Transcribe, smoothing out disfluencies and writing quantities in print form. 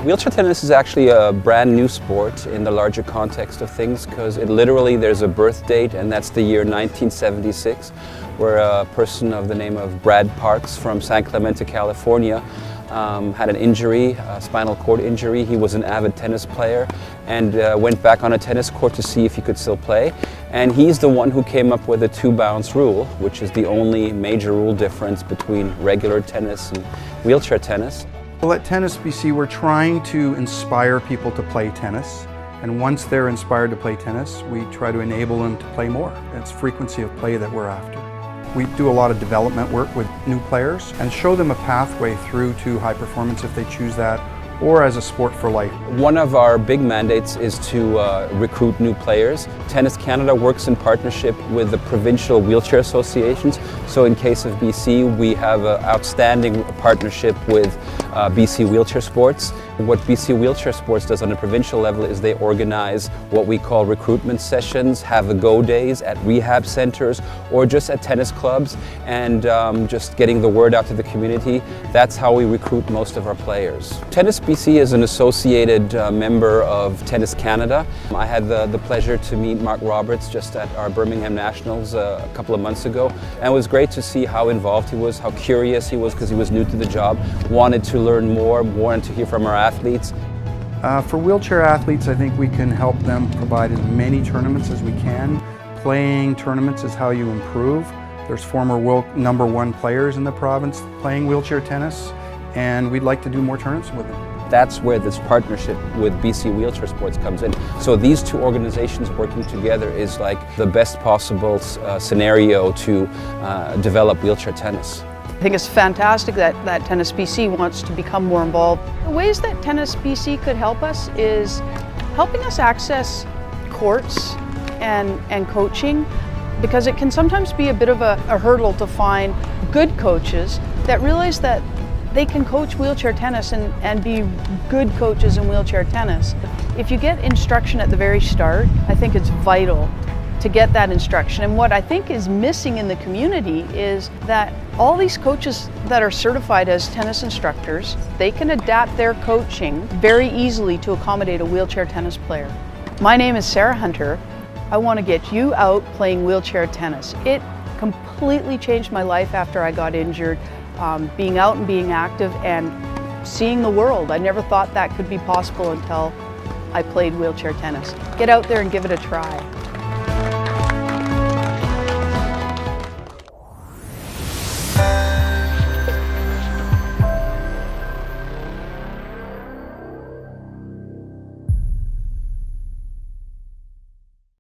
Wheelchair tennis is actually a brand new sport in the larger context of things, because there's a birth date, and that's the year 1976, where a person of the name of Brad Parks from San Clemente, California, had an injury, a spinal cord injury. He was an avid tennis player and went back on a tennis court to see if he could still play. And he's the one who came up with a two-bounce rule, which is the only major rule difference between regular tennis and wheelchair tennis. Well, at Tennis BC, we're trying to inspire people to play tennis. And once they're inspired to play tennis, we try to enable them to play more. It's frequency of play that we're after. We do a lot of development work with new players and show them a pathway through to high performance if they choose that, or as a sport for life. One of our big mandates is to recruit new players. Tennis Canada works in partnership with the provincial wheelchair associations. So in case of BC, we have an outstanding partnership with BC Wheelchair Sports. What BC Wheelchair Sports does on a provincial level is they organize what we call recruitment sessions, have a go days at rehab centers or just at tennis clubs, and just getting the word out to the community. That's how we recruit most of our players. Tennis BC is an associated member of Tennis Canada. I had the pleasure to meet Mark Roberts just at our Birmingham Nationals a couple of months ago, and it was great to see how involved he was, how curious he was, because he was new to the job, wanted to learn more, wanted to hear from our athletes. For wheelchair athletes, I think we can help them provide as many tournaments as we can. Playing tournaments is how you improve. There's former world #1 players in the province playing wheelchair tennis, and we'd like to do more tournaments with them. That's where this partnership with BC Wheelchair Sports comes in. So these two organizations working together is like the best possible scenario to develop wheelchair tennis. I think it's fantastic that Tennis BC wants to become more involved. The ways that Tennis BC could help us is helping us access courts and coaching, because it can sometimes be a bit of a hurdle to find good coaches that realize that they can coach wheelchair tennis and be good coaches in wheelchair tennis. If you get instruction at the very start, I think it's vital to get that instruction. And what I think is missing in the community is that all these coaches that are certified as tennis instructors, they can adapt their coaching very easily to accommodate a wheelchair tennis player. My name is Sarah Hunter. I want to get you out playing wheelchair tennis. It completely changed my life after I got injured. Being out and being active and seeing the world. I never thought that could be possible until I played wheelchair tennis. Get out there and give it a try.